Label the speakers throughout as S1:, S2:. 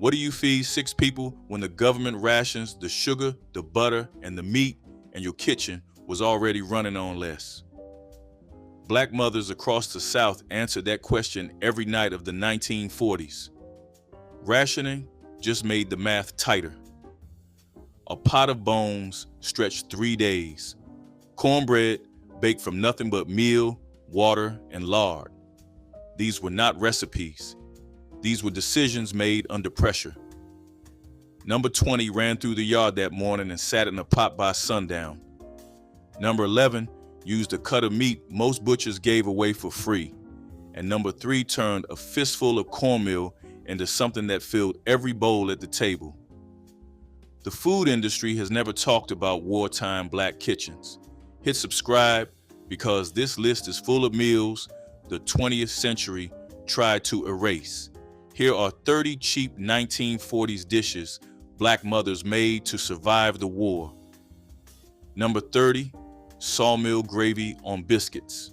S1: What do you feed 6 people when the government rations the sugar, the butter, and the meat, and your kitchen was already running on less? Black mothers across the South answered that question every night of the 1940s. Rationing just made the math tighter. A pot of bones stretched 3 days. Cornbread baked from nothing but meal, water, and lard. These were not recipes. These were decisions made under pressure. Number 20 ran through the yard that morning and sat in a pot by sundown. Number 11 used a cut of meat most butchers gave away for free. And number 3 turned a fistful of cornmeal into something that filled every bowl at the table. The food industry has never talked about wartime black kitchens. Hit subscribe because this list is full of meals the 20th century tried to erase. Here are 30 cheap 1940s dishes black mothers made to survive the war. Number 30, sawmill gravy on biscuits.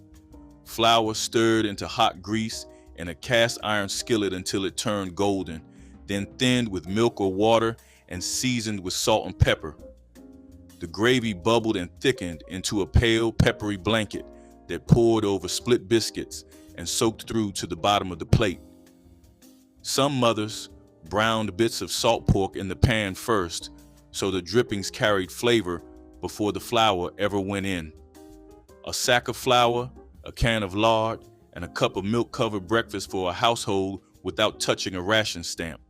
S1: Flour stirred into hot grease in a cast iron skillet until it turned golden, then thinned with milk or water and seasoned with salt and pepper. The gravy bubbled and thickened into a pale, peppery blanket that poured over split biscuits and soaked through to the bottom of the plate. Some mothers browned bits of salt pork in the pan first, so the drippings carried flavor before the flour ever went in. A sack of flour, a can of lard, and a cup of milk covered breakfast for a household without touching a ration stamp.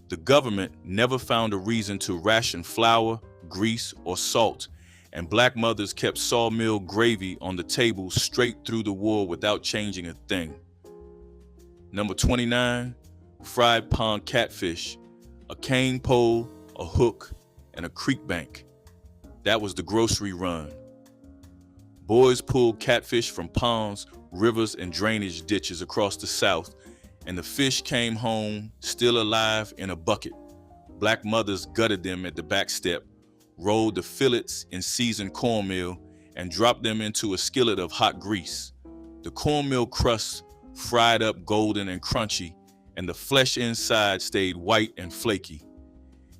S1: The government never found a reason to ration flour, grease, or salt, and black mothers kept sawmill gravy on the table straight through the war without changing a thing. Number 29, fried pond catfish, a cane pole, a hook, and a creek bank. That was the grocery run. Boys pulled catfish from ponds, rivers, and drainage ditches across the South, and the fish came home still alive in a bucket. Black mothers gutted them at the back step, rolled the fillets in seasoned cornmeal, and dropped them into a skillet of hot grease. The cornmeal crust fried up golden and crunchy, and the flesh inside stayed white and flaky.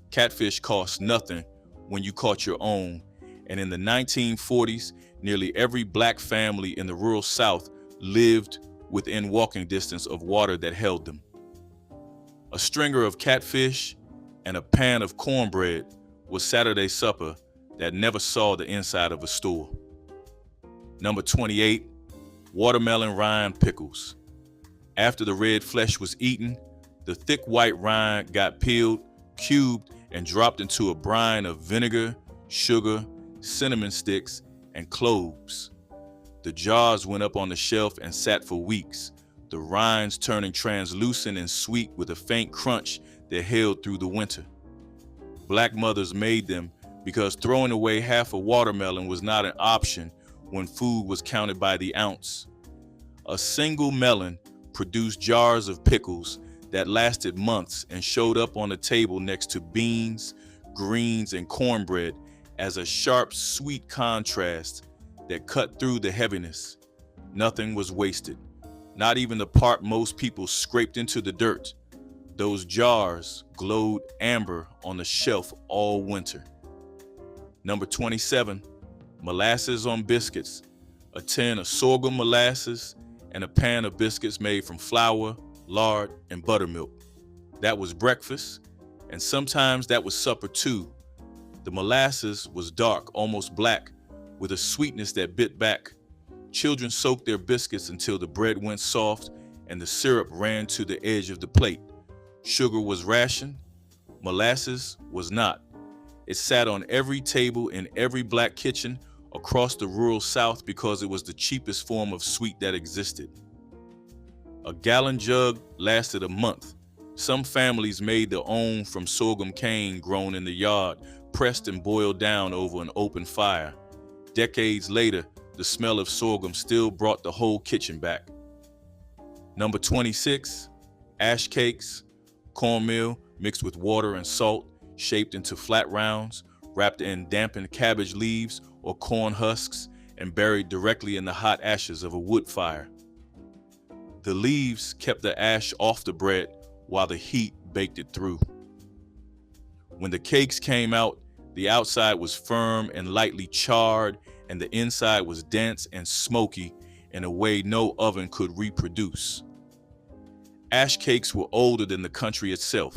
S1: Catfish cost nothing when you caught your own, and in the 1940s, nearly every black family in the rural South lived within walking distance of water that held them. A stringer of catfish and a pan of cornbread was Saturday supper that never saw the inside of a store. Number 28, watermelon rind pickles. After the red flesh was eaten, the thick white rind got peeled, cubed, and dropped into a brine of vinegar, sugar, cinnamon sticks, and cloves. The jars went up on the shelf and sat for weeks, the rinds turning translucent and sweet with a faint crunch that held through the winter. Black mothers made them because throwing away half a watermelon was not an option when food was counted by the ounce. A single melon produced jars of pickles that lasted months and showed up on the table next to beans, greens, and cornbread as a sharp, sweet contrast that cut through the heaviness. Nothing was wasted, not even the part most people scraped into the dirt. Those jars glowed amber on the shelf all winter. Number 27, molasses on biscuits, a tin of sorghum molasses, and a pan of biscuits made from flour, lard, and buttermilk. That was breakfast, and sometimes that was supper too. The molasses was dark, almost black, with a sweetness that bit back. Children soaked their biscuits until the bread went soft and the syrup ran to the edge of the plate. Sugar was rationed, molasses was not. It sat on every table in every black kitchen across the rural South because it was the cheapest form of sweet that existed. A gallon jug lasted a month. Some families made their own from sorghum cane grown in the yard, pressed and boiled down over an open fire. Decades later, the smell of sorghum still brought the whole kitchen back. Number 26, ash cakes, cornmeal mixed with water and salt, shaped into flat rounds, wrapped in dampened cabbage leaves or corn husks, and buried directly in the hot ashes of a wood fire. The leaves kept the ash off the bread while the heat baked it through. When the cakes came out, the outside was firm and lightly charred, and the inside was dense and smoky in a way no oven could reproduce. Ash cakes were older than the country itself.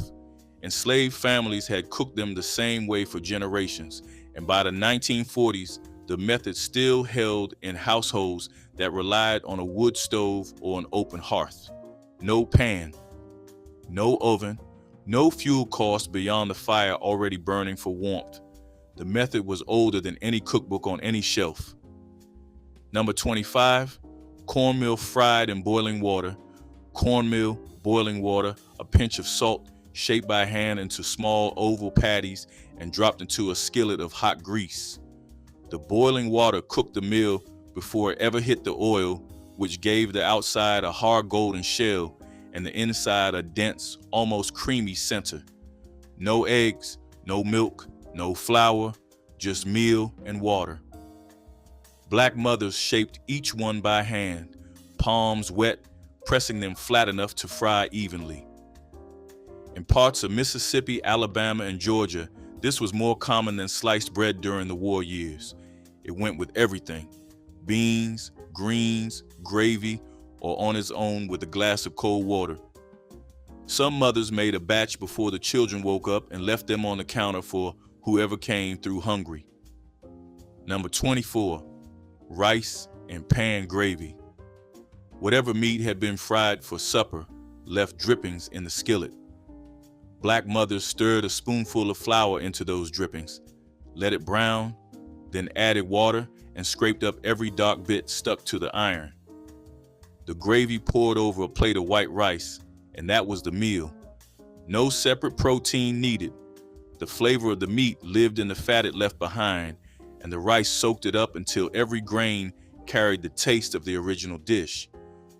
S1: Enslaved families had cooked them the same way for generations, and by the 1940s, the method still held in households that relied on a wood stove or an open hearth. No pan, no oven, no fuel cost beyond the fire already burning for warmth. The method was older than any cookbook on any shelf. Number 25, cornmeal fried in boiling water. Cornmeal, boiling water, a pinch of salt, shaped by hand into small oval patties and dropped into a skillet of hot grease. The boiling water cooked the meal before it ever hit the oil, which gave the outside a hard golden shell and the inside a dense, almost creamy center. No eggs, no milk, no flour, just meal and water. Black mothers shaped each one by hand, palms wet, pressing them flat enough to fry evenly. In parts of Mississippi, Alabama, and Georgia, this was more common than sliced bread during the war years. It went with everything: beans, greens, gravy, or on its own with a glass of cold water. Some mothers made a batch before the children woke up and left them on the counter for whoever came through hungry. Number 24, rice and pan gravy. Whatever meat had been fried for supper left drippings in the skillet. Black mothers stirred a spoonful of flour into those drippings, let it brown, then added water and scraped up every dark bit stuck to the iron. The gravy poured over a plate of white rice, and that was the meal. No separate protein needed. The flavor of the meat lived in the fat it left behind, and the rice soaked it up until every grain carried the taste of the original dish.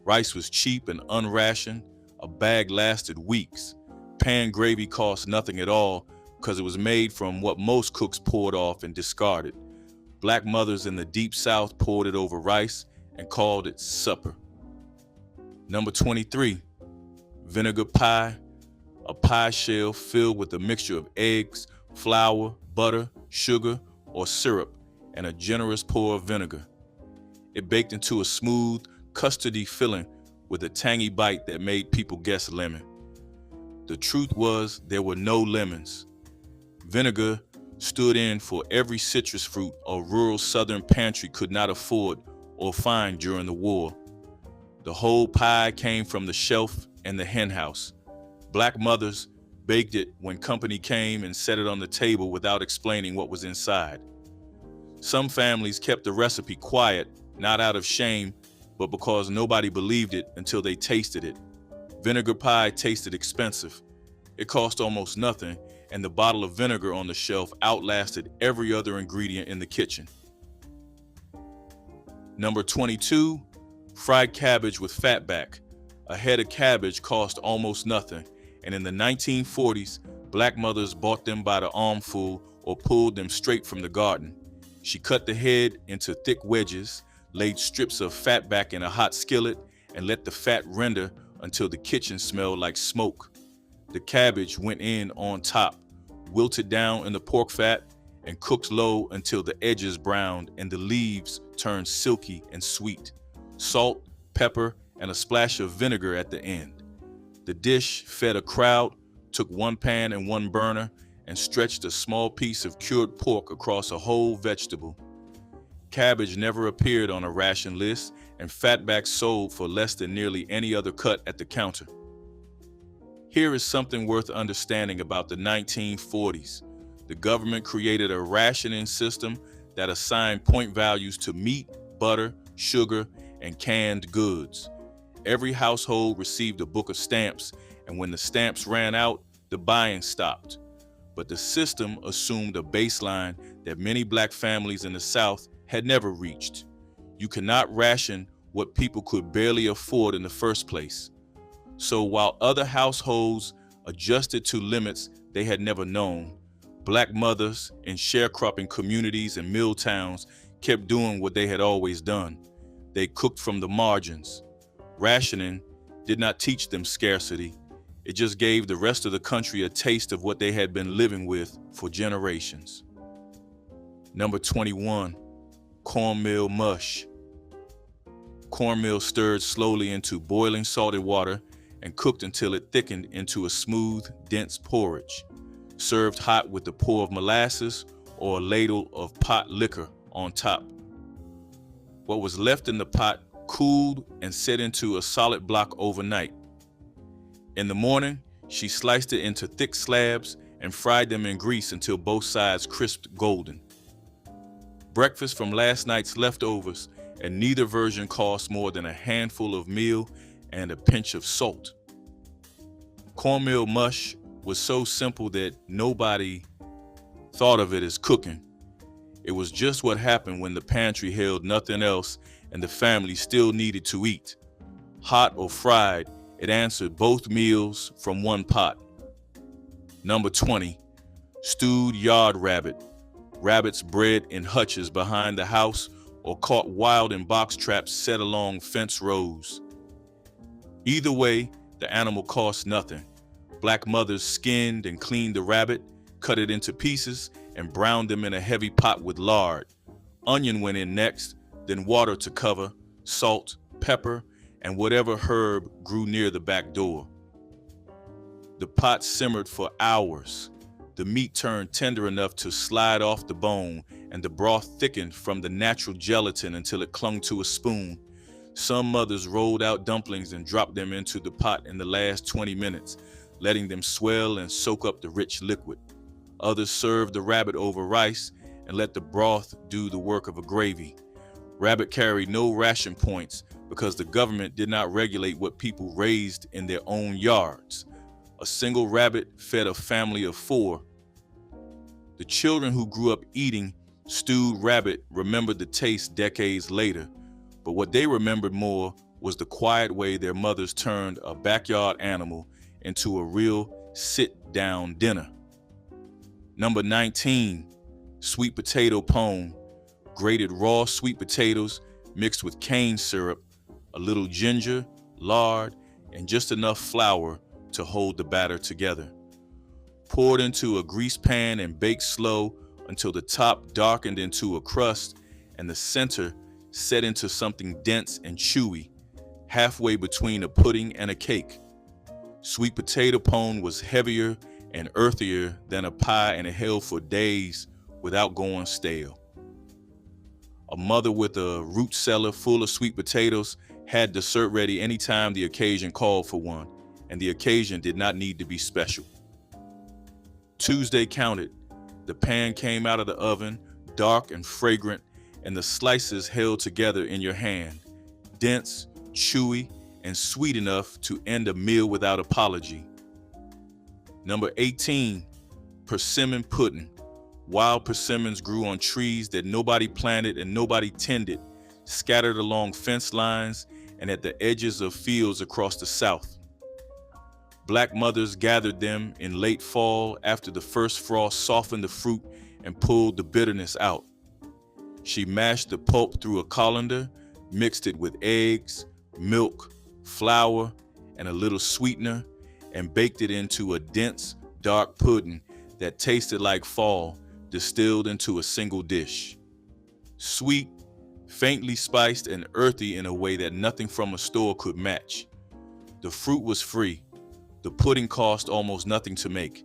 S1: Rice was cheap and unrationed. A bag lasted weeks. Pan gravy cost nothing at all because it was made from what most cooks poured off and discarded. Black mothers in the Deep South poured it over rice and called it supper. Number 23, vinegar pie, a pie shell filled with a mixture of eggs, flour, butter, sugar, or syrup, and a generous pour of vinegar. It baked into a smooth, custardy filling with a tangy bite that made people guess lemon. The truth was there were no lemons. Vinegar stood in for every citrus fruit a rural southern pantry could not afford or find during the war. The whole pie came from the shelf and the hen house. Black mothers baked it when company came and set it on the table without explaining what was inside. Some families kept the recipe quiet, not out of shame, but because nobody believed it until they tasted it. Vinegar pie tasted expensive. It cost almost nothing, and the bottle of vinegar on the shelf outlasted every other ingredient in the kitchen. Number 22, fried cabbage with fatback. A head of cabbage cost almost nothing, and in the 1940s, black mothers bought them by the armful or pulled them straight from the garden. She cut the head into thick wedges, laid strips of fatback in a hot skillet, and let the fat render until the kitchen smelled like smoke. The cabbage went in on top, wilted down in the pork fat, and cooked low until the edges browned and the leaves turned silky and sweet. Salt, pepper, and a splash of vinegar at the end. The dish fed a crowd, took one pan and one burner, and stretched a small piece of cured pork across a whole vegetable. Cabbage never appeared on a ration list, and fatback sold for less than nearly any other cut at the counter. Here is something worth understanding about the 1940s. The government created a rationing system that assigned point values to meat, butter, sugar, and canned goods. Every household received a book of stamps, and when the stamps ran out, the buying stopped. But the system assumed a baseline that many black families in the South had never reached. You cannot ration what people could barely afford in the first place. So while other households adjusted to limits they had never known, black mothers in sharecropping communities and mill towns kept doing what they had always done. They cooked from the margins. Rationing did not teach them scarcity. It just gave the rest of the country a taste of what they had been living with for generations. Number 21, cornmeal mush. Cornmeal stirred slowly into boiling salted water and cooked until it thickened into a smooth, dense porridge, served hot with a pour of molasses or a ladle of Potlikker on top. What was left in the pot cooled and set into a solid block overnight. In the morning, she sliced it into thick slabs and fried them in grease until both sides crisped golden. Breakfast from last night's leftovers, and neither version cost more than a handful of meal and a pinch of salt. Cornmeal mush was so simple that nobody thought of it as cooking. It was just what happened when the pantry held nothing else and the family still needed to eat. Hot or fried, it answered both meals from one pot. Number 20, stewed yard rabbit. Rabbits bred in hutches behind the house or caught wild in box traps set along fence rows. Either way, the animal cost nothing. Black mothers skinned and cleaned the rabbit, cut it into pieces, and browned them in a heavy pot with lard. Onion went in next, then water to cover, salt, pepper, and whatever herb grew near the back door. The pot simmered for hours. The meat turned tender enough to slide off the bone, and the broth thickened from the natural gelatin until it clung to a spoon. Some mothers rolled out dumplings and dropped them into the pot in the last 20 minutes, letting them swell and soak up the rich liquid. Others served the rabbit over rice and let the broth do the work of a gravy. Rabbit carried no ration points because the government did not regulate what people raised in their own yards. A single rabbit fed a family of 4. The children who grew up eating stewed rabbit remembered the taste decades later, but what they remembered more was the quiet way their mothers turned a backyard animal into a real sit-down dinner. Number 19, sweet potato pone. Grated raw sweet potatoes mixed with cane syrup, a little ginger, lard, and just enough flour to hold the batter together. Poured into a grease pan and baked slow until the top darkened into a crust and the center set into something dense and chewy, halfway between a pudding and a cake. Sweet potato pone was heavier and earthier than a pie, and it held for days without going stale. A mother with a root cellar full of sweet potatoes had dessert ready anytime the occasion called for one, and the occasion did not need to be special. Tuesday counted. The pan came out of the oven, dark and fragrant, and the slices held together in your hand, dense, chewy, and sweet enough to end a meal without apology. Number 18, persimmon pudding. Wild persimmons grew on trees that nobody planted and nobody tended, scattered along fence lines and at the edges of fields across the South. Black mothers gathered them in late fall after the first frost softened the fruit and pulled the bitterness out. She mashed the pulp through a colander, mixed it with eggs, milk, flour, and a little sweetener, and baked it into a dense, dark pudding that tasted like fall, distilled into a single dish. Sweet, faintly spiced, and earthy in a way that nothing from a store could match. The fruit was free. The pudding cost almost nothing to make.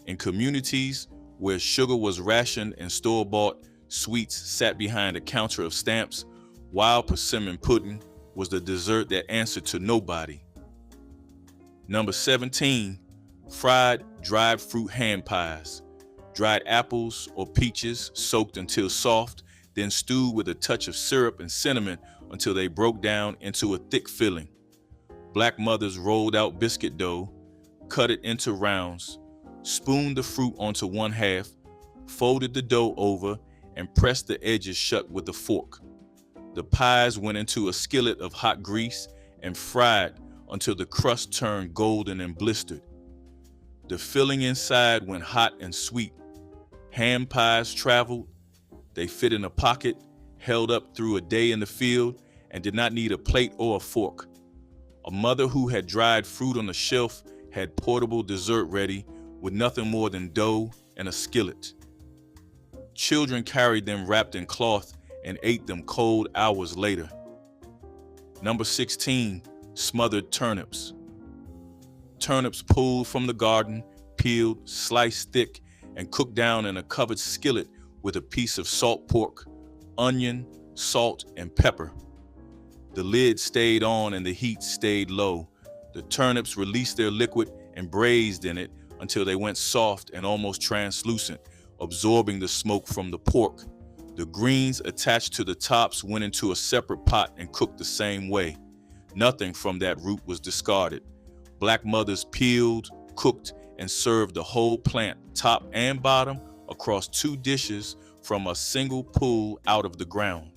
S1: In communities where sugar was rationed and store-bought sweets sat behind a counter of stamps, wild persimmon pudding was the dessert that answered to nobody. Number 17, fried dried fruit hand pies. Dried apples or peaches soaked until soft, then stewed with a touch of syrup and cinnamon until they broke down into a thick filling. Black mothers rolled out biscuit dough, cut it into rounds, spooned the fruit onto one half, folded the dough over, and pressed the edges shut with a fork. The pies went into a skillet of hot grease and fried until the crust turned golden and blistered. The filling inside went hot and sweet. Ham pies traveled. They fit in a pocket, held up through a day in the field, and did not need a plate or a fork. A mother who had dried fruit on the shelf had portable dessert ready with nothing more than dough and a skillet. Children carried them wrapped in cloth and ate them cold hours later. Number 16, smothered turnips. Turnips pulled from the garden, peeled, sliced thick, and cooked down in a covered skillet with a piece of salt pork, onion, salt, and pepper. The lid stayed on and the heat stayed low. The turnips released their liquid and braised in it until they went soft and almost translucent, absorbing the smoke from the pork. The greens attached to the tops went into a separate pot and cooked the same way. Nothing from that root was discarded. Black mothers peeled, cooked, and served the whole plant, top and bottom, across 2 dishes from a single pull out of the ground.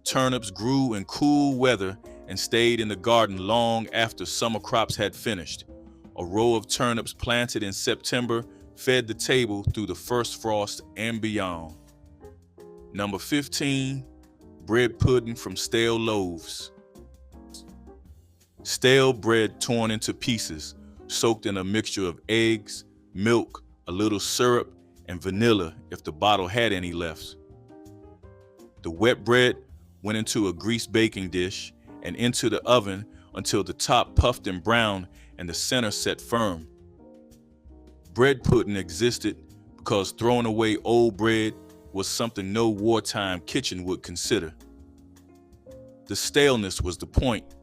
S1: Turnips grew in cool weather and stayed in the garden long after summer crops had finished. A row of turnips planted in September fed the table through the first frost and beyond. Number 15, bread pudding from stale loaves. Stale bread torn into pieces, soaked in a mixture of eggs, milk, a little syrup, and vanilla if the bottle had any left. The wet bread went into a greased baking dish and into the oven until the top puffed and browned and the center set firm. Bread pudding existed because throwing away old bread was something no wartime kitchen would consider. The staleness was the point.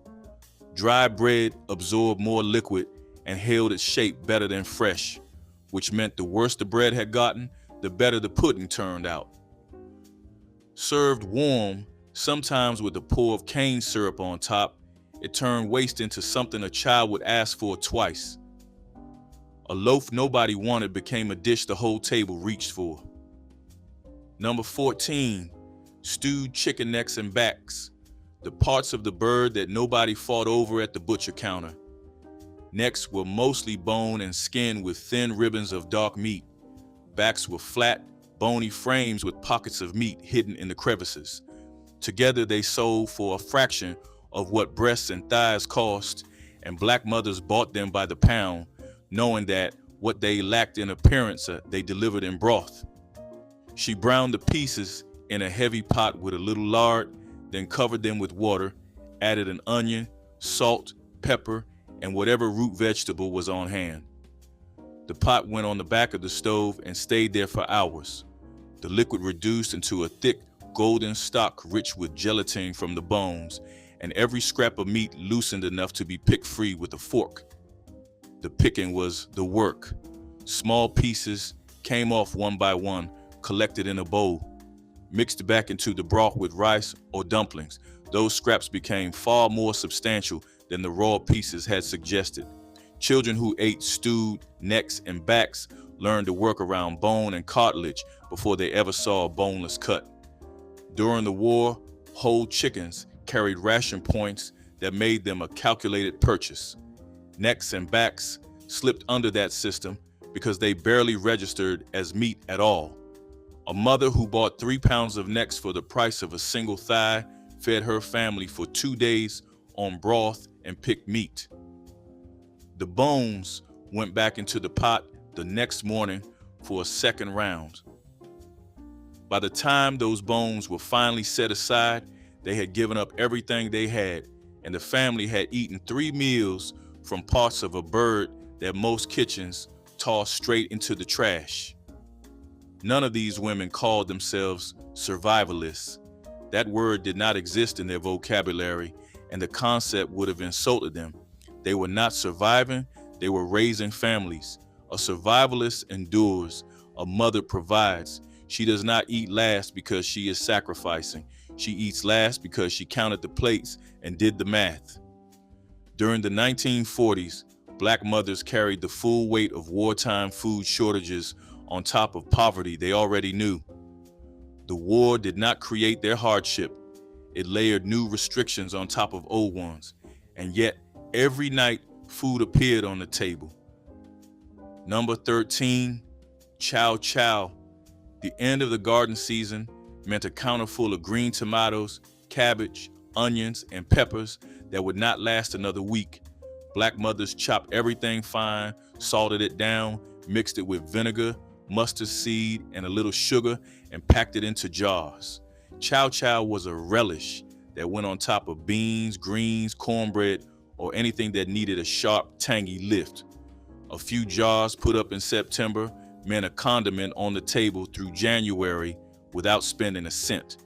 S1: Dry bread absorbed more liquid and held its shape better than fresh, which meant the worse the bread had gotten, the better the pudding turned out. Served warm, sometimes with a pour of cane syrup on top, it turned waste into something a child would ask for twice. A loaf nobody wanted became a dish the whole table reached for. Number 14, stewed chicken necks and backs, the parts of the bird that nobody fought over at the butcher counter. Necks were mostly bone and skin with thin ribbons of dark meat. Backs were flat, bony frames with pockets of meat hidden in the crevices. Together they sold for a fraction of what breasts and thighs cost, and black mothers bought them by the pound, knowing that what they lacked in appearance they delivered in broth. She browned the pieces in a heavy pot with a little lard, then covered them with water, added an onion, salt, pepper, and whatever root vegetable was on hand. The pot went on the back of the stove and stayed there for hours. The liquid reduced into a thick, golden stock rich with gelatin from the bones, and every scrap of meat loosened enough to be picked free with a fork. The picking was the work. Small pieces came off one by one, collected in a bowl, mixed back into the broth with rice or dumplings. Those scraps became far more substantial than the raw pieces had suggested. Children who ate stewed necks and backs learned to work around bone and cartilage before they ever saw a boneless cut. During the war, whole chickens carried ration points that made them a calculated purchase. Necks and backs slipped under that system because they barely registered as meat at all. A mother who bought 3 pounds of necks for the price of a single thigh fed her family for 2 days on broth and picked meat. The bones went back into the pot the next morning for a second round. By the time those bones were finally set aside, they had given up everything they had, and the family had eaten 3 meals from parts of a bird that most kitchens tossed straight into the trash. None of these women called themselves survivalists. That word did not exist in their vocabulary, and the concept would have insulted them. They were not surviving, they were raising families. A survivalist endures, a mother provides. She does not eat last because she is sacrificing. She eats last because she counted the plates and did the math. During the 1940s, black mothers carried the full weight of wartime food shortages on top of poverty they already knew. The war did not create their hardship. It layered new restrictions on top of old ones. And yet, every night, food appeared on the table. Number 13, chow chow. The end of the garden season meant a counter full of green tomatoes, cabbage, onions, and peppers that would not last another week. Black mothers chopped everything fine, salted it down, mixed it with vinegar, mustard seed, and a little sugar, and packed it into jars. Chow chow was a relish that went on top of beans, greens, cornbread, or anything that needed a sharp, tangy lift. A few jars put up in September meant a condiment on the table through January without spending a cent.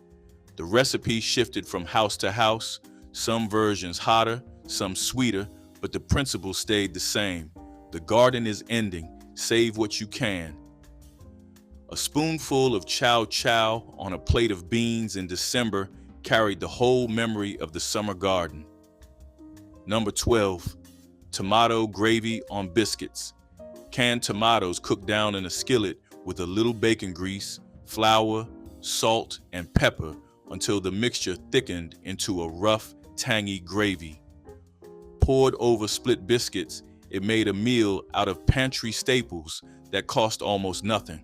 S1: The recipe shifted from house to house, some versions hotter, some sweeter, but the principle stayed the same. The garden is ending. Save what you can. A spoonful of chow chow on a plate of beans in December carried the whole memory of the summer garden. Number 12, tomato gravy on biscuits. Canned tomatoes cooked down in a skillet with a little bacon grease, flour, salt, and pepper until the mixture thickened into a rough, tangy gravy. Poured over split biscuits, it made a meal out of pantry staples that cost almost nothing.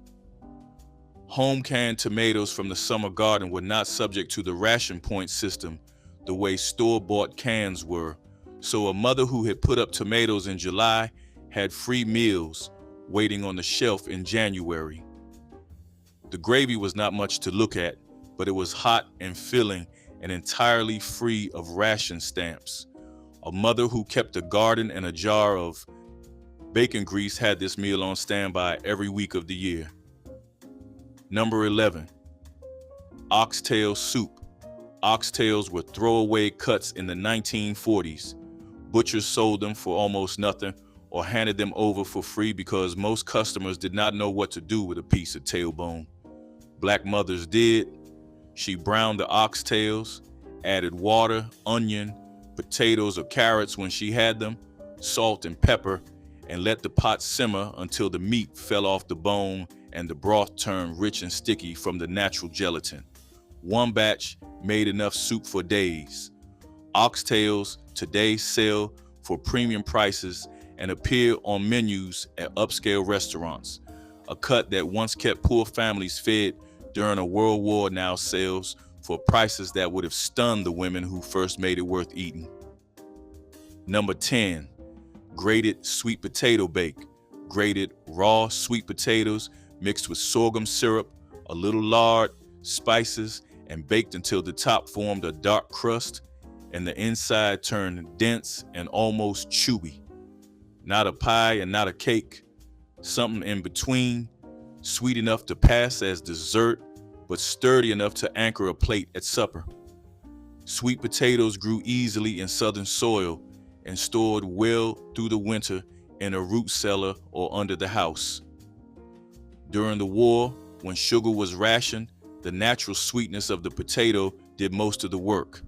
S1: Home canned tomatoes from the summer garden were not subject to the ration point system the way store-bought cans were, so a mother who had put up tomatoes in July had free meals waiting on the shelf in January. The gravy was not much to look at, but it was hot and filling and entirely free of ration stamps. A mother who kept a garden and a jar of bacon grease had this meal on standby every week of the year. Number 11, oxtail soup. Oxtails were throwaway cuts in the 1940s. Butchers sold them for almost nothing or handed them over for free because most customers did not know what to do with a piece of tailbone. Black mothers did. She browned the oxtails, added water, onion, potatoes or carrots when she had them, salt and pepper, and let the pot simmer until the meat fell off the bone and the broth turned rich and sticky from the natural gelatin. One batch made enough soup for days. Oxtails today sell for premium prices and appear on menus at upscale restaurants. A cut that once kept poor families fed during a World War now sells for prices that would have stunned the women who first made it worth eating. Number 10, grated sweet potato bake. Grated raw sweet potatoes mixed with sorghum syrup, a little lard, spices, and baked until the top formed a dark crust and the inside turned dense and almost chewy. Not a pie and not a cake, something in between, sweet enough to pass as dessert, but sturdy enough to anchor a plate at supper. Sweet potatoes grew easily in southern soil and stored well through the winter in a root cellar or under the house. During the war, when sugar was rationed, the natural sweetness of the potato did most of the work.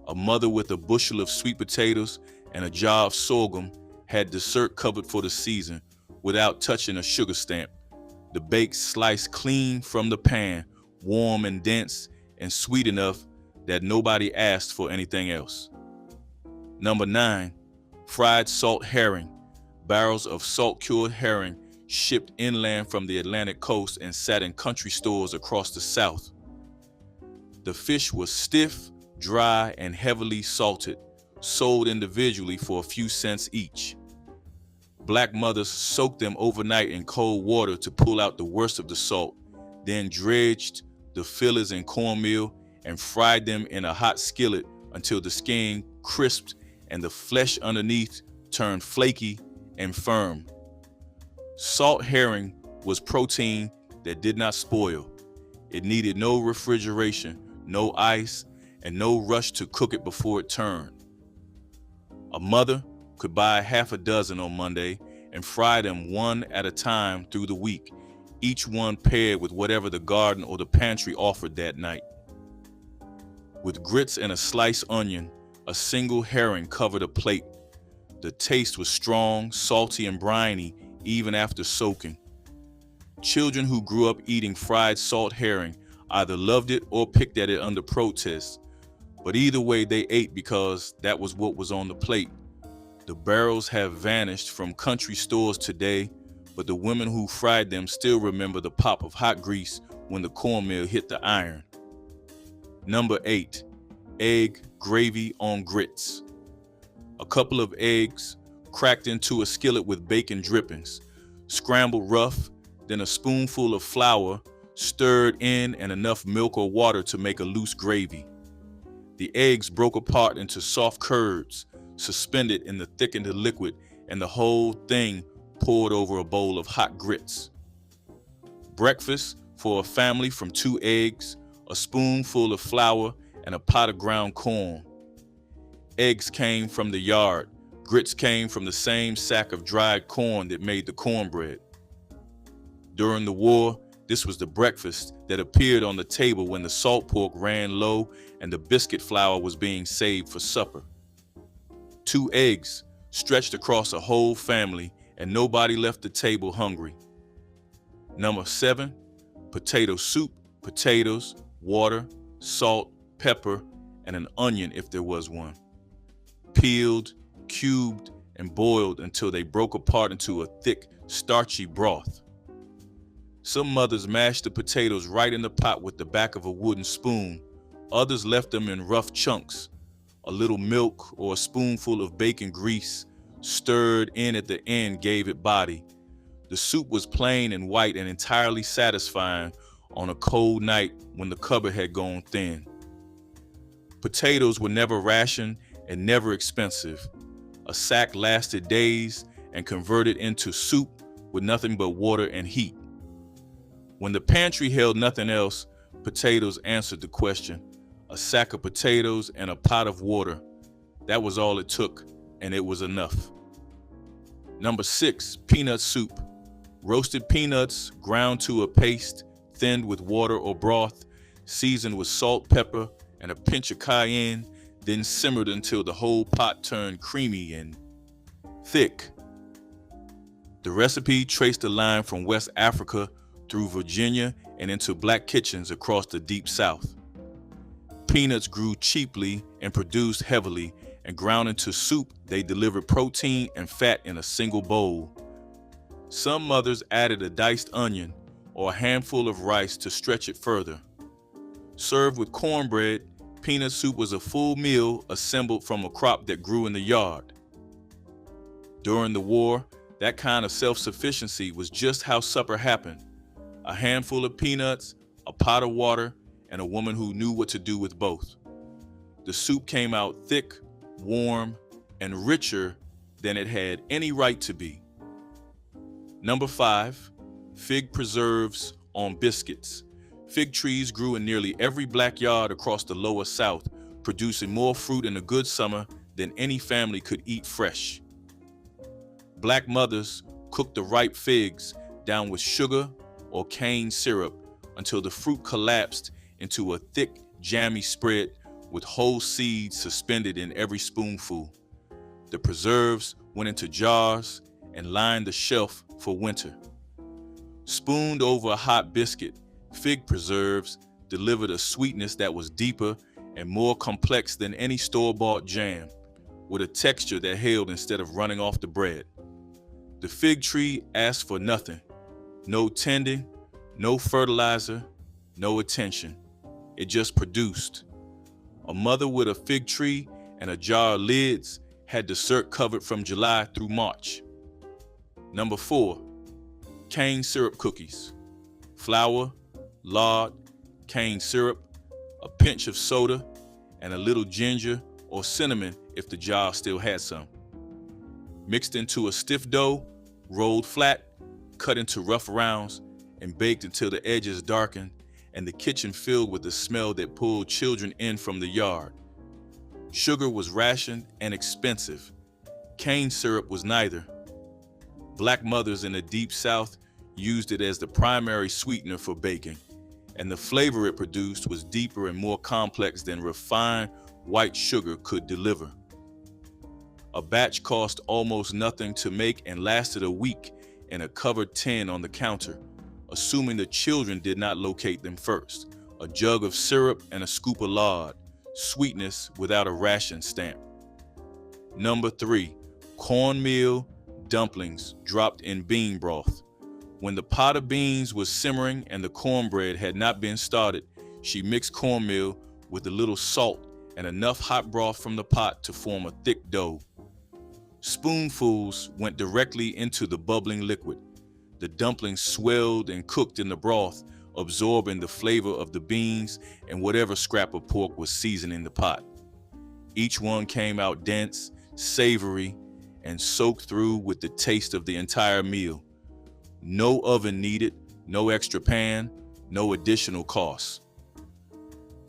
S1: A mother with a bushel of sweet potatoes and a jar of sorghum had dessert covered for the season without touching a sugar stamp. The bake sliced clean from the pan, warm and dense and sweet enough that nobody asked for anything else. Number 9, fried salt herring. Barrels of salt-cured herring shipped inland from the Atlantic coast and sat in country stores across the South. The fish was stiff, dry, and heavily salted, sold individually for a few cents each. Black mothers soaked them overnight in cold water to pull out the worst of the salt, then dredged the fillers in cornmeal and fried them in a hot skillet until the skin crisped and the flesh underneath turned flaky and firm. Salt herring was protein that did not spoil. It needed no refrigeration, no ice, and no rush to cook it before it turned. A mother could buy half a dozen on Monday and fry them one at a time through the week, each one paired with whatever the garden or the pantry offered that night. With grits and a sliced onion, a single herring covered a plate. The taste was strong, salty, and briny even after soaking. Children who grew up eating fried salt herring either loved it or picked at it under protest, but either way they ate because that was what was on the plate. The barrels have vanished from country stores today, but the women who fried them still remember the pop of hot grease when the cornmeal hit the iron. Number 8, egg gravy on grits. a couple of eggs, cracked into a skillet with bacon drippings, scrambled rough, then a spoonful of flour, stirred in, and enough milk or water to make a loose gravy. The eggs broke apart into soft curds, suspended in the thickened liquid, and the whole thing poured over a bowl of hot grits. Breakfast for a family from 2 eggs, a spoonful of flour, and a pot of ground corn. Eggs came from the yard. Grits came from the same sack of dried corn that made the cornbread. During the war, this was the breakfast that appeared on the table when the salt pork ran low and the biscuit flour was being saved for supper. 2 eggs stretched across a whole family, and nobody left the table hungry. Number 7, potato soup, potatoes, water, salt, pepper, and an onion if there was one. Peeled, cubed, and boiled until they broke apart into a thick, starchy broth. Some mothers mashed the potatoes right in the pot with the back of a wooden spoon. Others left them in rough chunks. A little milk or a spoonful of bacon grease stirred in at the end gave it body. The soup was plain and white and entirely satisfying on a cold night when the cupboard had gone thin. Potatoes were never rationed and never expensive. A sack lasted days and converted into soup with nothing but water and heat. When the pantry held nothing else, potatoes answered the question. A sack of potatoes and a pot of water. That was all it took, and it was enough. Number 6, peanut soup. Roasted peanuts ground to a paste, thinned with water or broth, seasoned with salt, pepper, and a pinch of cayenne, then simmered until the whole pot turned creamy and thick. The recipe traced a line from West Africa through Virginia and into black kitchens across the deep South. Peanuts grew cheaply and produced heavily, and ground into soup, they delivered protein and fat in a single bowl. Some mothers added a diced onion or a handful of rice to stretch it further. Served with cornbread, peanut soup was a full meal assembled from a crop that grew in the yard. During the war, that kind of self-sufficiency was just how supper happened. A handful of peanuts, a pot of water, and a woman who knew what to do with both. The soup came out thick, warm, and richer than it had any right to be. Number 5, fig preserves on biscuits. Fig trees grew in nearly every black yard across the lower South, producing more fruit in a good summer than any family could eat fresh. Black mothers cooked the ripe figs down with sugar or cane syrup until the fruit collapsed into a thick, jammy spread with whole seeds suspended in every spoonful. The preserves went into jars and lined the shelf for winter. Spooned over a hot biscuit, fig preserves delivered a sweetness that was deeper and more complex than any store-bought jam, with a texture that held instead of running off the bread. The fig tree asked for nothing. No tending, no fertilizer, no attention. It just produced. A mother with a fig tree and a jar of lids had dessert covered from July through March. Number 4, cane syrup cookies. Flour, lard, cane syrup, a pinch of soda, and a little ginger or cinnamon if the jar still had some. Mixed into a stiff dough, rolled flat, cut into rough rounds, and baked until the edges darkened and the kitchen filled with the smell that pulled children in from the yard. Sugar was rationed and expensive. Cane syrup was neither. Black mothers in the Deep South used it as the primary sweetener for baking, and the flavor it produced was deeper and more complex than refined white sugar could deliver. A batch cost almost nothing to make and lasted a week in a covered tin on the counter, assuming the children did not locate them first. A jug of syrup and a scoop of lard, sweetness without a ration stamp. Number 3, cornmeal dumplings dropped in bean broth. When the pot of beans was simmering and the cornbread had not been started, she mixed cornmeal with a little salt and enough hot broth from the pot to form a thick dough. Spoonfuls went directly into the bubbling liquid. The dumplings swelled and cooked in the broth, absorbing the flavor of the beans and whatever scrap of pork was seasoning the pot. Each one came out dense, savory, and soaked through with the taste of the entire meal. No oven needed, no extra pan, no additional costs.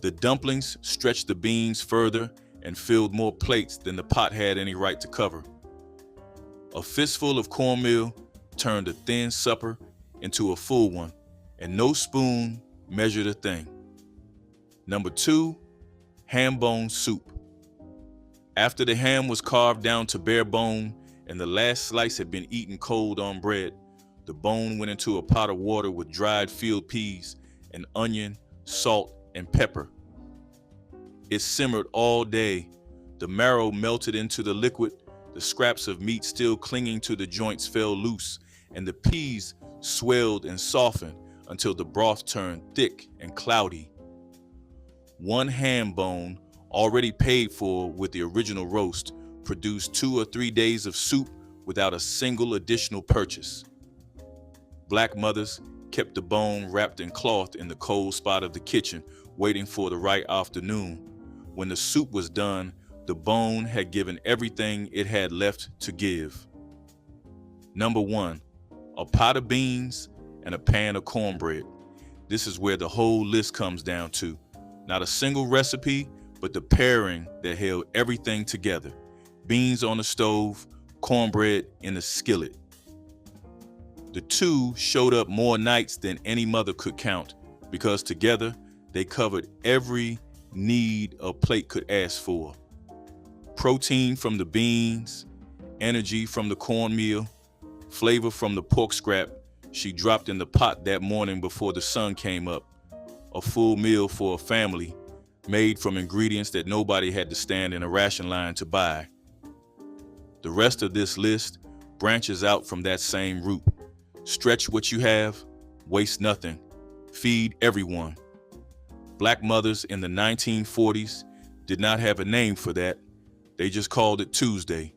S1: The dumplings stretched the beans further and filled more plates than the pot had any right to cover. A fistful of cornmeal turned a thin supper into a full one, and no spoon measured a thing. Number 2, ham bone soup. After the ham was carved down to bare bone and the last slice had been eaten cold on bread, the bone went into a pot of water with dried field peas and onion, salt, and pepper. It simmered all day. The marrow melted into the liquid, the scraps of meat still clinging to the joints fell loose, and the peas swelled and softened until the broth turned thick and cloudy. One ham bone, already paid for with the original roast, produced 2 or 3 days of soup without a single additional purchase. Black mothers kept the bone wrapped in cloth in the cold spot of the kitchen, waiting for the right afternoon. When the soup was done, the bone had given everything it had left to give. Number 1, a pot of beans and a pan of cornbread. This is where the whole list comes down to. Not a single recipe, but the pairing that held everything together. Beans on the stove, cornbread in the skillet. The two showed up more nights than any mother could count, because together they covered every need a plate could ask for. Protein from the beans, energy from the cornmeal, flavor from the pork scrap she dropped in the pot that morning before the sun came up. A full meal for a family, made from ingredients that nobody had to stand in a ration line to buy. The rest of this list branches out from that same root. Stretch what you have, waste nothing, feed everyone. Black mothers in the 1940s did not have a name for that. They just called it Tuesday.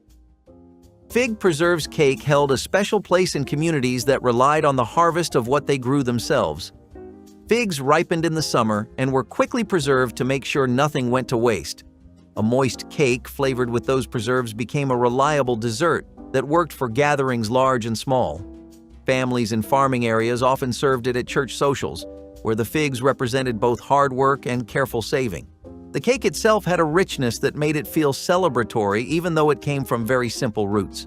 S2: Fig preserves cake held a special place in communities that relied on the harvest of what they grew themselves. Figs ripened in the summer and were quickly preserved to make sure nothing went to waste. A moist cake flavored with those preserves became a reliable dessert that worked for gatherings large and small. Families in farming areas often served it at church socials, where the figs represented both hard work and careful saving. The cake itself had a richness that made it feel celebratory even though it came from very simple roots.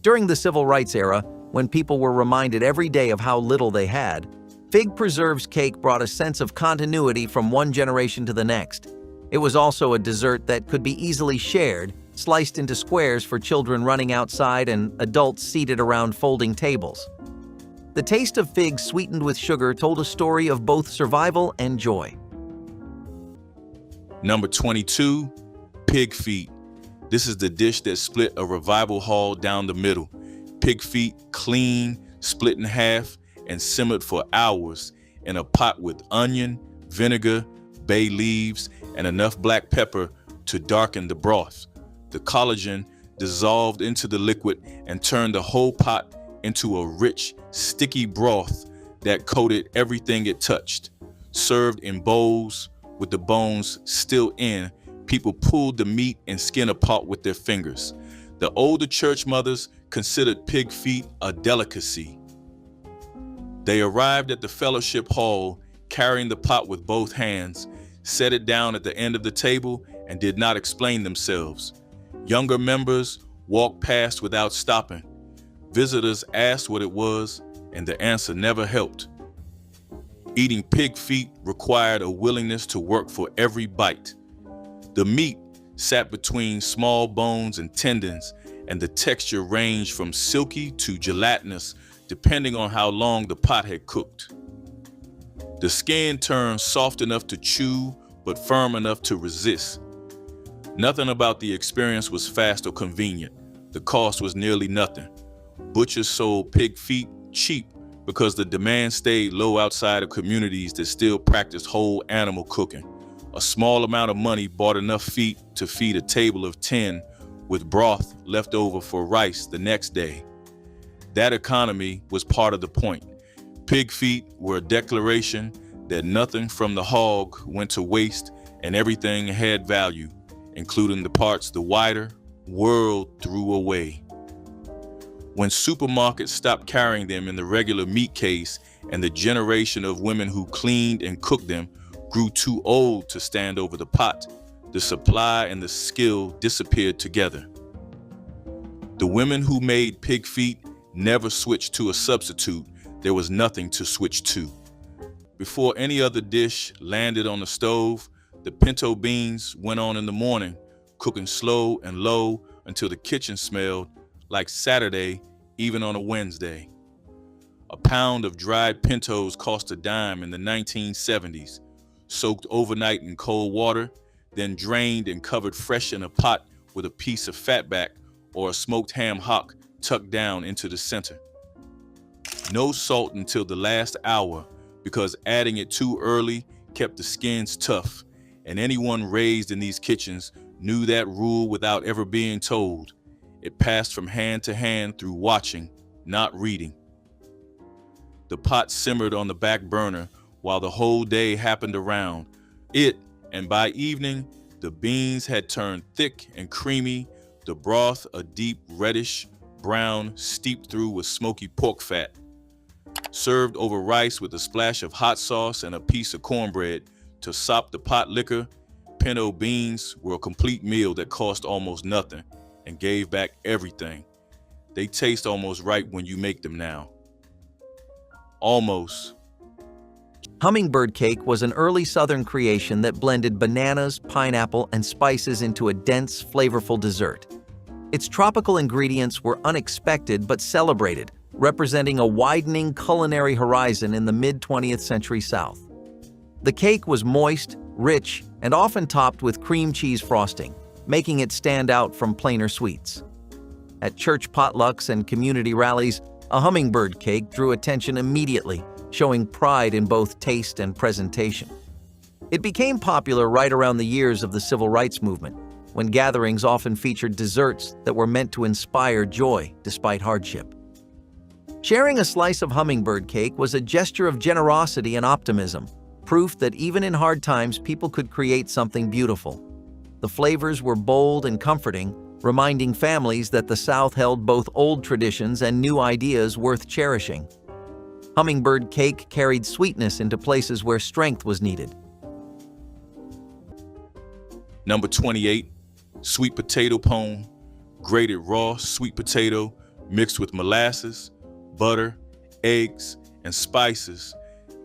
S2: During the Civil Rights era, when people were reminded every day of how little they had, fig preserves cake brought a sense of continuity from one generation to the next. It was also a dessert that could be easily shared, sliced into squares for children running outside and adults seated around folding tables. The taste of figs sweetened with sugar told a story of both survival and joy.
S1: Number 22, pig feet. This is the dish that split a revival hall down the middle. Pig feet, clean, split in half, and simmered for hours in a pot with onion, vinegar, bay leaves, and enough black pepper to darken the broth. The collagen dissolved into the liquid and turned the whole pot into a rich, sticky broth that coated everything it touched. Served in bowls with the bones still in, people pulled the meat and skin apart with their fingers. The older church mothers considered pig feet a delicacy. They arrived at the fellowship hall carrying the pot with both hands, set it down at the end of the table, and did not explain themselves. Younger members walked past without stopping. Visitors asked what it was, and the answer never helped. Eating pig feet required a willingness to work for every bite. The meat sat between small bones and tendons, and the texture ranged from silky to gelatinous, depending on how long the pot had cooked. The skin turned soft enough to chew, but firm enough to resist. Nothing about the experience was fast or convenient. The cost was nearly nothing. Butchers sold pig feet cheap because the demand stayed low outside of communities that still practiced whole animal cooking. A small amount of money bought enough feet to feed a table of 10 with broth left over for rice the next day. That economy was part of the point. Pig feet were a declaration that nothing from the hog went to waste and everything had value, including the parts the wider world threw away. When supermarkets stopped carrying them in the regular meat case and the generation of women who cleaned and cooked them grew too old to stand over the pot, the supply and the skill disappeared together. The women who made pig feet never switched to a substitute. There was nothing to switch to. Before any other dish landed on the stove, the pinto beans went on in the morning, cooking slow and low until the kitchen smelled like Saturday, even on a Wednesday. A pound of dried pintos cost a dime in the 1970s, soaked overnight in cold water, then drained and covered fresh in a pot with a piece of fatback or a smoked ham hock tucked down into the center. No salt until the last hour, because adding it too early kept the skins tough, and anyone raised in these kitchens knew that rule without ever being told. It passed from hand to hand through watching, not reading. The pot simmered on the back burner while the whole day happened around it, and by evening, the beans had turned thick and creamy, the broth a deep reddish brown steeped through with smoky pork fat. Served over rice with a splash of hot sauce and a piece of cornbread to sop the Potlikker, pinto beans were a complete meal that cost almost nothing and gave back everything. They taste almost right when you make them now. Almost.
S2: Hummingbird cake was an early Southern creation that blended bananas, pineapple, and spices into a dense, flavorful dessert. Its tropical ingredients were unexpected but celebrated, representing a widening culinary horizon in the mid-20th century South. The cake was moist, rich, and often topped with cream cheese frosting, making it stand out from plainer sweets. At church potlucks and community rallies, a hummingbird cake drew attention immediately, showing pride in both taste and presentation. It became popular right around the years of the Civil Rights Movement, when gatherings often featured desserts that were meant to inspire joy despite hardship. Sharing a slice of hummingbird cake was a gesture of generosity and optimism, proof that even in hard times people could create something beautiful. The flavors were bold and comforting, reminding families that the South held both old traditions and new ideas worth cherishing. Hummingbird cake carried sweetness into places where strength was needed.
S1: Number 28, sweet potato pone, grated raw sweet potato mixed with molasses, butter, eggs, and spices,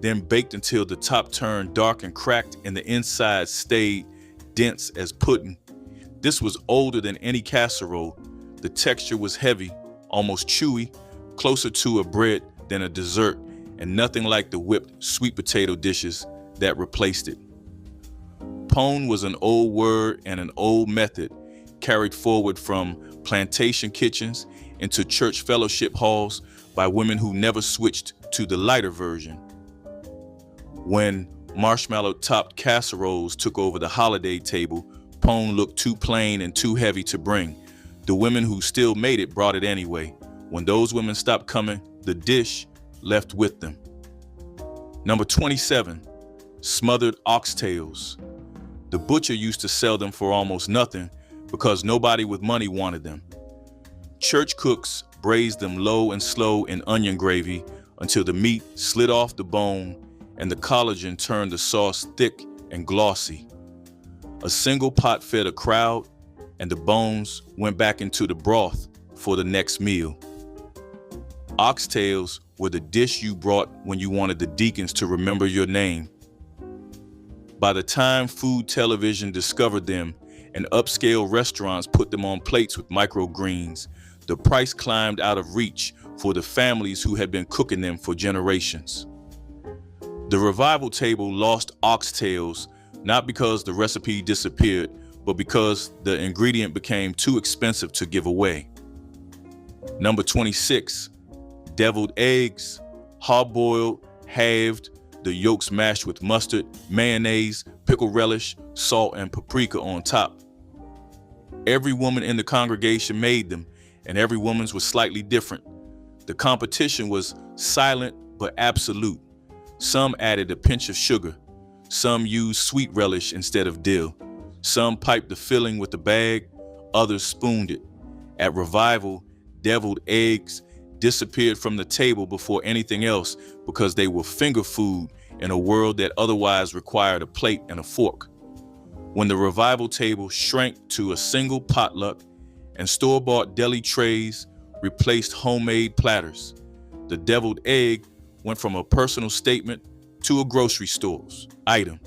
S1: then baked until the top turned dark and cracked and the inside stayed dense as pudding. This was older than any casserole. The texture was heavy, almost chewy, closer to a bread than a dessert, and nothing like the whipped sweet potato dishes that replaced it. Pone was an old word and an old method carried forward from plantation kitchens into church fellowship halls by women who never switched to the lighter version. When marshmallow-topped casseroles took over the holiday table, pone looked too plain and too heavy to bring. The women who still made it brought it anyway. When those women stopped coming, the dish left with them. Number 27, smothered oxtails. The butcher used to sell them for almost nothing because nobody with money wanted them. Church cooks braised them low and slow in onion gravy until the meat slid off the bone and the collagen turned the sauce thick and glossy. A single pot fed a crowd, and the bones went back into the broth for the next meal. Oxtails were the dish you brought when you wanted the deacons to remember your name. By the time food television discovered them and upscale restaurants put them on plates with microgreens, the price climbed out of reach for the families who had been cooking them for generations. The revival table lost oxtails not because the recipe disappeared, but because the ingredient became too expensive to give away. Number 26, deviled eggs, hard-boiled, halved, the yolks mashed with mustard, mayonnaise, pickle relish, salt, and paprika on top. Every woman in the congregation made them, and every woman's was slightly different. The competition was silent but absolute. Some added a pinch of sugar. Some used sweet relish instead of dill. Some piped the filling with the bag. Others spooned it. At revival, deviled eggs disappeared from the table before anything else because they were finger food in a world that otherwise required a plate and a fork. When the revival table shrank to a single potluck and store-bought deli trays replaced homemade platters, the deviled egg went from a personal statement to a grocery store's item.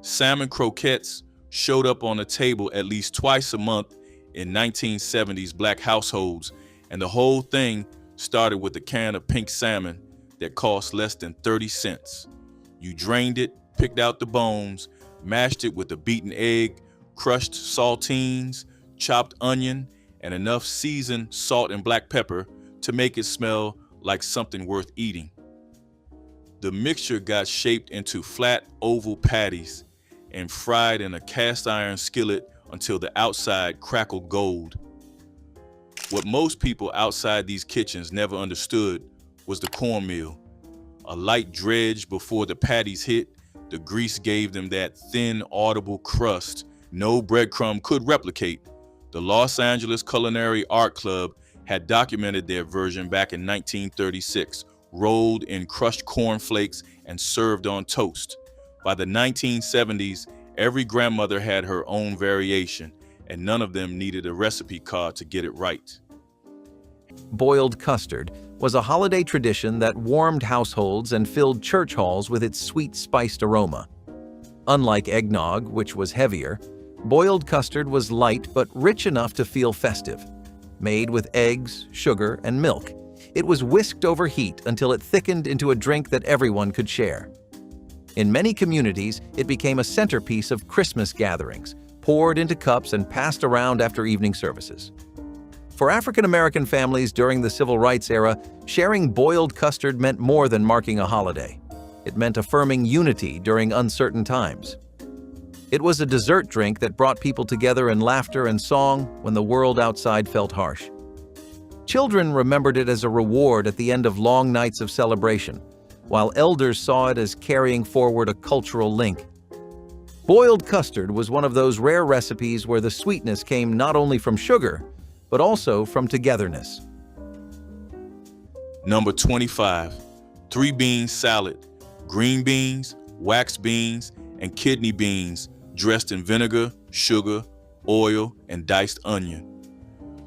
S1: Salmon croquettes showed up on the table at least twice a month in 1970s Black households, and the whole thing started with a can of pink salmon that cost less than 30 cents. You drained it, picked out the bones, mashed it with a beaten egg, crushed saltines, chopped onion, and enough seasoned salt and black pepper to make it smell like something worth eating. The mixture got shaped into flat oval patties and fried in a cast iron skillet until the outside crackled gold. What most people outside these kitchens never understood was the cornmeal. A light dredge before the patties hit, the grease gave them that thin, audible crust no breadcrumb could replicate. The Los Angeles Culinary Art Club had documented their version back in 1936, rolled in crushed cornflakes and served on toast. By the 1970s, every grandmother had her own variation, and none of them needed a recipe card to get it right.
S2: Boiled custard was a holiday tradition that warmed households and filled church halls with its sweet, spiced aroma. Unlike eggnog, which was heavier, boiled custard was light but rich enough to feel festive. Made with eggs, sugar, and milk, it was whisked over heat until it thickened into a drink that everyone could share. In many communities, it became a centerpiece of Christmas gatherings, poured into cups and passed around after evening services. For African American families during the Civil Rights era, sharing boiled custard meant more than marking a holiday. It meant affirming unity during uncertain times. It was a dessert drink that brought people together in laughter and song when the world outside felt harsh. Children remembered it as a reward at the end of long nights of celebration, while elders saw it as carrying forward a cultural link. Boiled custard was one of those rare recipes where the sweetness came not only from sugar, but also from togetherness.
S1: Number 25, 3-bean salad, green beans, wax beans, and kidney beans dressed in vinegar, sugar, oil, and diced onion.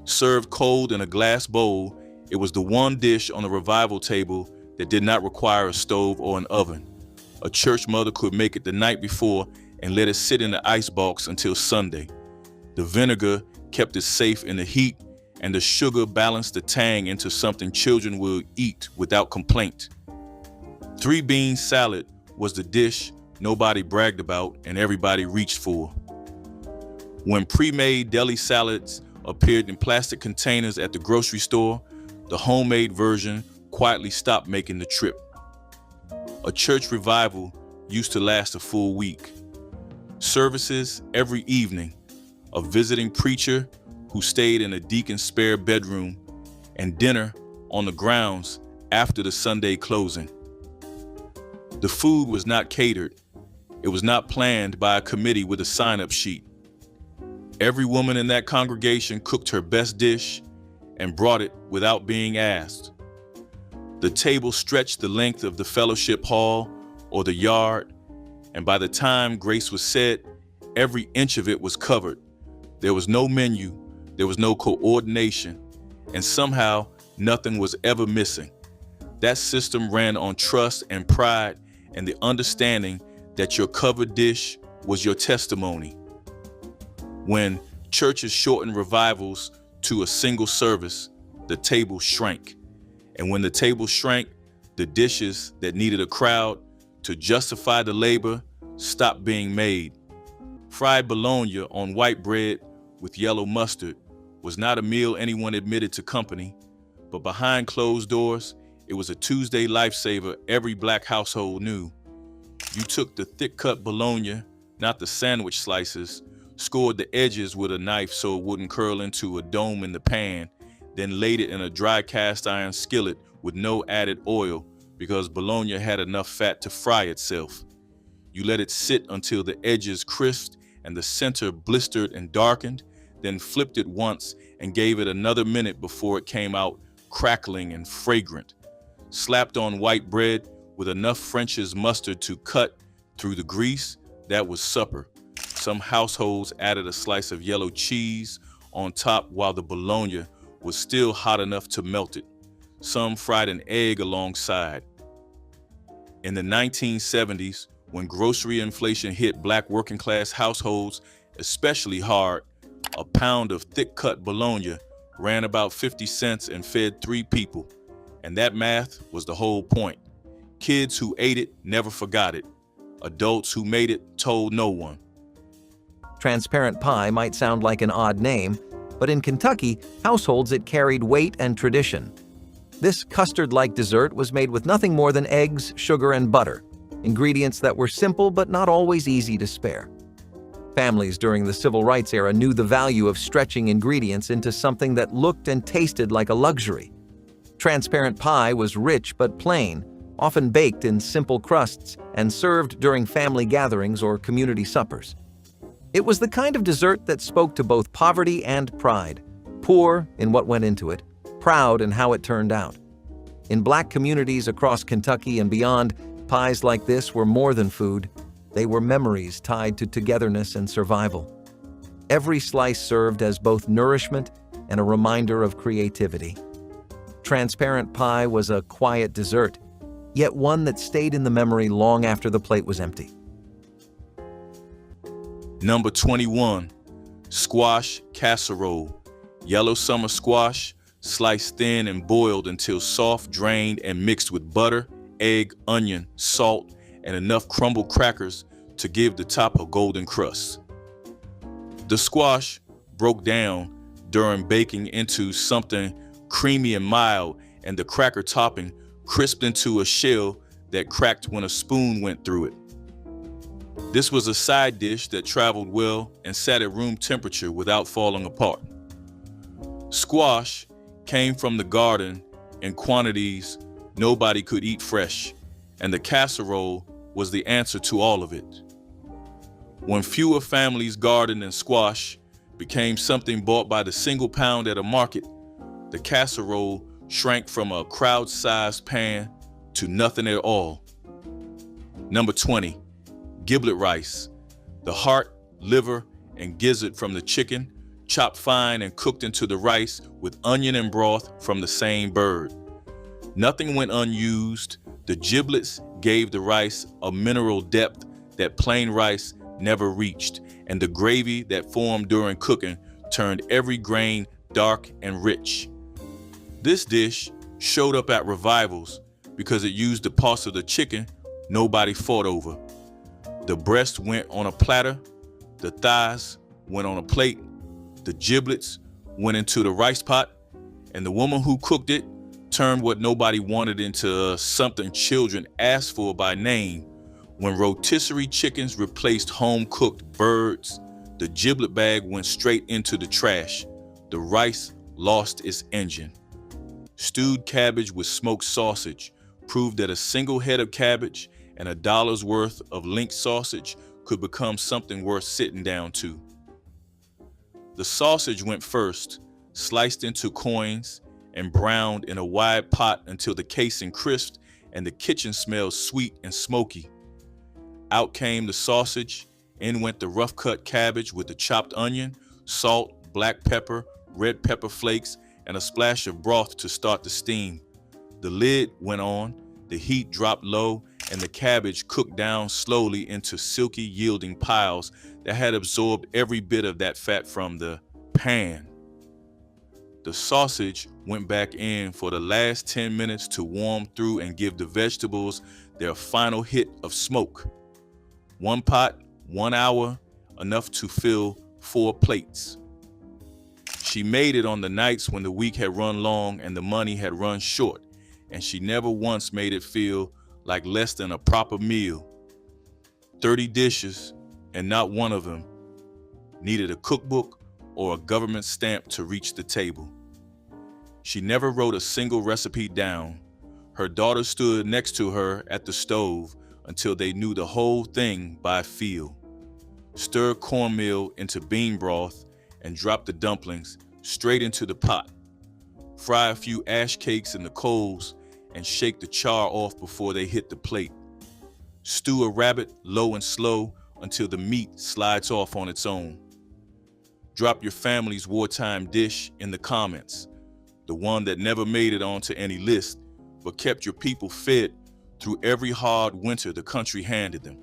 S1: Served cold in a glass bowl, it was the one dish on the revival table that did not require a stove or an oven. A church mother could make it the night before and let it sit in the icebox until Sunday. The vinegar kept it safe in the heat, and the sugar balanced the tang into something children would eat without complaint. 3-bean salad was the dish nobody bragged about and everybody reached for. When pre-made deli salads appeared in plastic containers at the grocery store, the homemade version quietly stopped making the trip. A church revival used to last a full week. Services every evening, a visiting preacher who stayed in a deacon's spare bedroom, and dinner on the grounds after the Sunday closing. The food was not catered. It was not planned by a committee with a sign-up sheet. Every woman in that congregation cooked her best dish and brought it without being asked. The table stretched the length of the fellowship hall or the yard, and by the time grace was said, every inch of it was covered. There was no menu, there was no coordination, and somehow nothing was ever missing. That system ran on trust and pride and the understanding that your covered dish was your testimony. When churches shortened revivals to a single service, the table shrank. And when the table shrank, the dishes that needed a crowd to justify the labor stopped being made. Fried bologna on white bread with yellow mustard was not a meal anyone admitted to company, but behind closed doors, it was a Tuesday lifesaver every Black household knew. You took the thick-cut bologna, not the sandwich slices, scored the edges with a knife so it wouldn't curl into a dome in the pan, then laid it in a dry cast iron skillet with no added oil because bologna had enough fat to fry itself. You let it sit until the edges crisped and the center blistered and darkened, then flipped it once and gave it another minute before it came out crackling and fragrant. Slapped on white bread with enough French's mustard to cut through the grease, that was supper. Some households added a slice of yellow cheese on top while the bologna was still hot enough to melt it. Some fried an egg alongside. In the 1970s, when grocery inflation hit black working class households especially hard, a pound of thick-cut bologna ran about 50 cents and fed 3 people. And that math was the whole point. Kids who ate it never forgot it. Adults who made it told no one.
S2: Transparent pie might sound like an odd name, but in Kentucky, households it carried weight and tradition. This custard-like dessert was made with nothing more than eggs, sugar, and butter, ingredients that were simple but not always easy to spare. Families during the Civil Rights era knew the value of stretching ingredients into something that looked and tasted like a luxury. Transparent pie was rich but plain, often baked in simple crusts and served during family gatherings or community suppers. It was the kind of dessert that spoke to both poverty and pride, poor in what went into it, proud in how it turned out. In black communities across Kentucky and beyond, pies like this were more than food. They were memories tied to togetherness and survival. Every slice served as both nourishment and a reminder of creativity. Transparent pie was a quiet dessert, yet one that stayed in the memory long after the plate was empty.
S1: Number 21, squash casserole. Yellow summer squash, sliced thin and boiled until soft, drained, and mixed with butter, egg, onion, salt, and enough crumbled crackers to give the top a golden crust. The squash broke down during baking into something creamy and mild, and the cracker topping crisped into a shell that cracked when a spoon went through it. This was a side dish that traveled well and sat at room temperature without falling apart. Squash came from the garden in quantities nobody could eat fresh, and the casserole was the answer to all of it. When fewer families gardened and squash became something bought by the single pound at a market, the casserole shrank from a crowd-sized pan to nothing at all. Number 20, giblet rice. The heart, liver, and gizzard from the chicken, chopped fine and cooked into the rice with onion and broth from the same bird. Nothing went unused. The giblets gave the rice a mineral depth that plain rice never reached, and the gravy that formed during cooking turned every grain dark and rich. This dish showed up at revivals because it used the parts of the chicken nobody fought over. The breast went on a platter, the thighs went on a plate, the giblets went into the rice pot, and the woman who cooked it turned what nobody wanted into something children asked for by name. When rotisserie chickens replaced home-cooked birds, the giblet bag went straight into the trash. The rice lost its engine. Stewed cabbage with smoked sausage proved that a single head of cabbage and $1's worth of link sausage could become something worth sitting down to. The sausage went first, sliced into coins, and browned in a wide pot until the casing crisped and the kitchen smelled sweet and smoky. Out came the sausage, in went the rough-cut cabbage with the chopped onion, salt, black pepper, red pepper flakes, and a splash of broth to start the steam. The lid went on, the heat dropped low, and the cabbage cooked down slowly into silky yielding piles that had absorbed every bit of that fat from the pan. The sausage went back in for the last 10 minutes to warm through and give the vegetables their final hit of smoke. 1 pot, 1 hour, enough to fill 4 plates. She made it on the nights when the week had run long and the money had run short, and she never once made it feel like less than a proper meal. 30 dishes, and not one of them needed a cookbook or a government stamp to reach the table. She never wrote a single recipe down. Her daughter stood next to her at the stove until they knew the whole thing by feel. Stir cornmeal into bean broth and drop the dumplings straight into the pot. Fry a few ash cakes in the coals and shake the char off before they hit the plate. Stew a rabbit low and slow until the meat slides off on its own. Drop your family's wartime dish in the comments, the one that never made it onto any list, but kept your people fed through every hard winter the country handed them.